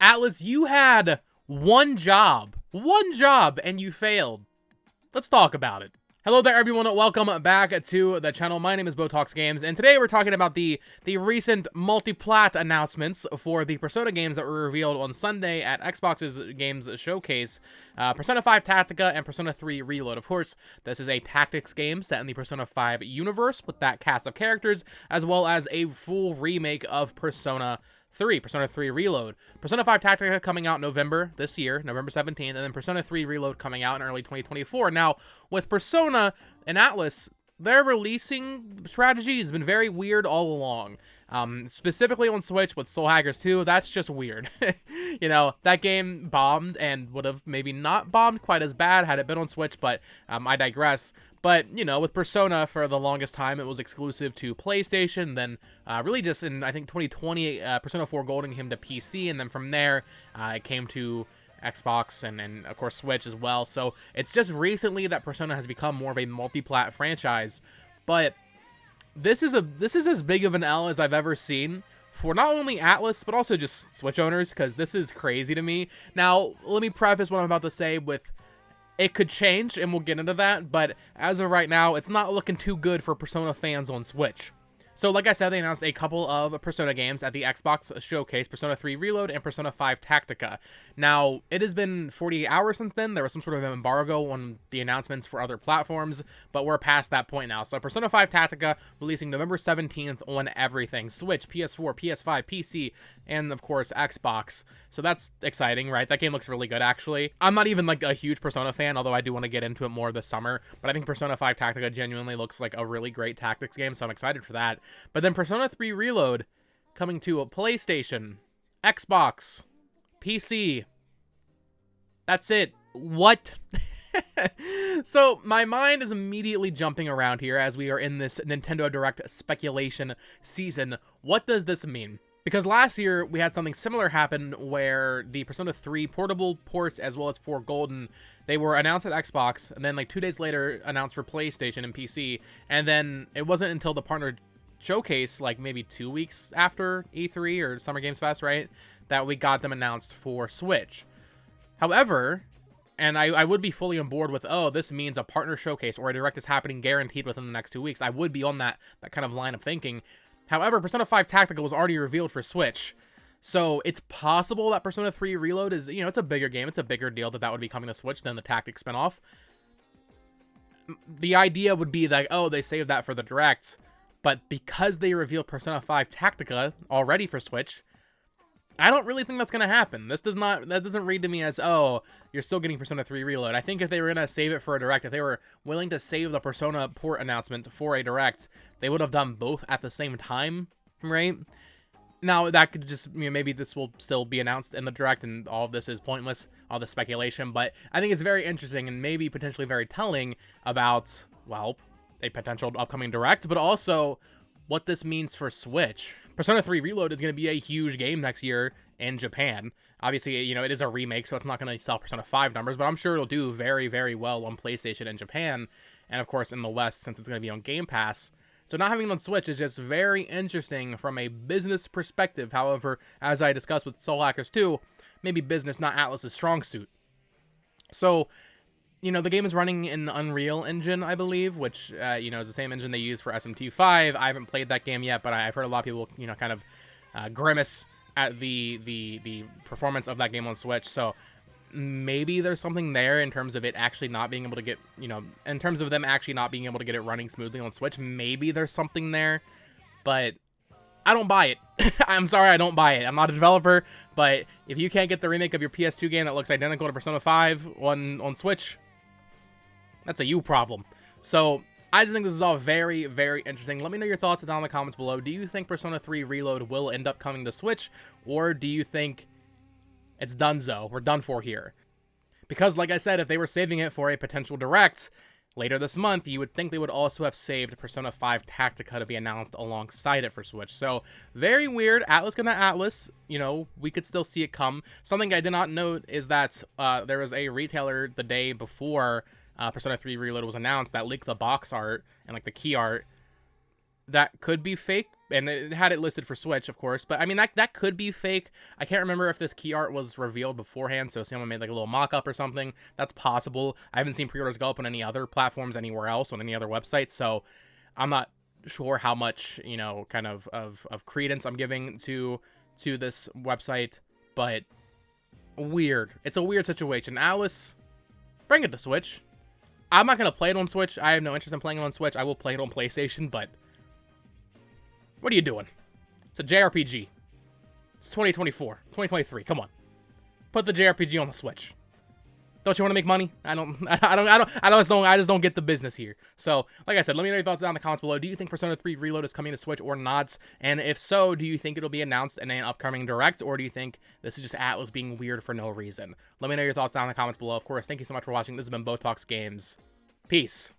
Atlus, you had one job, and you failed. Let's talk about it. Hello there, everyone. Welcome back to the channel. My name is BoTalksGames, and today we're talking about the recent multi-plat announcements for the Persona games that were revealed on Sunday at Xbox's Games Showcase. Persona 5 Tactica and Persona 3 Reload. Of course, this is a tactics game set in the Persona 5 universe with that cast of characters, as well as a full remake of Persona 3 Reload. Persona 5 Tactica coming out November this year, November 17th, and then Persona 3 Reload coming out in early 2024. Now, with Persona and Atlus, their releasing strategy has been very weird all along. Specifically on Switch with Soul Hackers 2, that's just weird. You know, that game bombed and would have maybe not bombed quite as bad had it been on Switch, but I digress. But, you know, with Persona, for the longest time, it was exclusive to PlayStation. Then, really just in, I think, 2020, Persona 4 Golding him to PC. And then from there, it came to Xbox and, of course, Switch as well. So, it's just recently that Persona has become more of a multi-plat franchise. But this is as big of an L as I've ever seen for not only Atlus, but also just Switch owners, because this is crazy to me. Now, let me preface what I'm about to say with, it could change, and we'll get into that, but as of right now, it's not looking too good for Persona fans on Switch. So, like I said, they announced a couple of Persona games at the Xbox Showcase, Persona 3 Reload and Persona 5 Tactica. Now, it has been 48 hours since then. There was some sort of embargo on the announcements for other platforms, but we're past that point now. So, Persona 5 Tactica releasing November 17th on everything. Switch, PS4, PS5, PC, and, of course, Xbox. So, that's exciting, right? That game looks really good, actually. I'm not even, like, a huge Persona fan, although I do want to get into it more this summer, but I think Persona 5 Tactica genuinely looks like a really great tactics game, so I'm excited for that. But then Persona 3 Reload coming to a PlayStation, Xbox, PC. That's it. What? So my mind is immediately jumping around here as we are in this Nintendo Direct speculation season. What does this mean? Because last year we had something similar happen where the Persona 3 portable ports as well as 4 Golden, they were announced at Xbox and then like 2 days later announced for PlayStation and PC. And then it wasn't until the partner showcase, like maybe 2 weeks after E3 or Summer Games Fest, right, that we got them announced for Switch. However, and I would be fully on board with, oh, this means a partner showcase or a direct is happening guaranteed within the next 2 weeks. I would be on that kind of line of thinking. However, Persona 5 Tactica was already revealed for Switch. So it's possible that Persona 3 Reload is, you know, it's a bigger game. It's a bigger deal that would be coming to Switch than the Tactics spinoff. The idea would be like, oh, they saved that for the direct. But because they revealed Persona 5 Tactica already for Switch, I don't really think that's going to happen. That doesn't read to me as, oh, you're still getting Persona 3 Reload. I think if they were going to save it for a direct, if they were willing to save the Persona port announcement for a direct, they would have done both at the same time, right? Now, that could just, you know, maybe this will still be announced in the direct and all of this is pointless, all this speculation, but I think it's very interesting and maybe potentially very telling about, well, a potential upcoming direct, but also what this means for Switch. Persona 3 Reload is going to be a huge game next year in Japan. Obviously, you know, it is a remake, so it's not going to sell Persona 5 numbers, but I'm sure it'll do very, very well on PlayStation in Japan, and of course in the West, since it's going to be on Game Pass. So not having it on Switch is just very interesting from a business perspective. However, as I discussed with Soul Hackers 2, maybe business, not Atlus's strong suit. So, you know, the game is running in Unreal Engine, I believe, which, you know, is the same engine they use for SMT5. I haven't played that game yet, but I've heard a lot of people, you know, kind of grimace at the performance of that game on Switch. So maybe there's something there in terms of it actually not being able to get, you know, in terms of them actually not being able to get it running smoothly on Switch. Maybe there's something there, but I don't buy it. I'm sorry, I don't buy it. I'm not a developer, but if you can't get the remake of your PS2 game that looks identical to Persona 5 on Switch, that's a you problem. So I just think this is all very, very interesting. Let me know your thoughts down in the comments below. Do you think Persona 3 Reload will end up coming to Switch, or do you think it's donezo? We're done for here. Because, like I said, if they were saving it for a potential direct later this month, you would think they would also have saved Persona 5 Tactica to be announced alongside it for Switch. So, very weird. Atlus gonna Atlus. You know, we could still see it come. Something I did not note is that there was a retailer the day before Persona 3 Reload was announced that leaked the box art and like the key art that could be fake, and it had it listed for Switch, of course, but I mean, that could be fake. I can't remember if this key art was revealed beforehand, so someone made like a little mock-up or something. That's possible. I haven't seen pre-orders go up on any other platforms anywhere else, on any other website, so I'm not sure how much, you know, kind of credence I'm giving to this website, but weird. It's a weird situation. Atlus, bring it to Switch. I'm not going to play it on Switch. I have no interest in playing it on Switch. I will play it on PlayStation, but what are you doing? It's a JRPG. It's 2024, 2023. Come on. Put the JRPG on the Switch. Don't you want to make money? I just don't get the business here. So, like I said, let me know your thoughts down in the comments below. Do you think Persona 3 Reload is coming to Switch or not? And if so, do you think it'll be announced in an upcoming Direct, or do you think this is just Atlus being weird for no reason? Let me know your thoughts down in the comments below. Of course, thank you so much for watching. This has been BoTalksGames. Peace.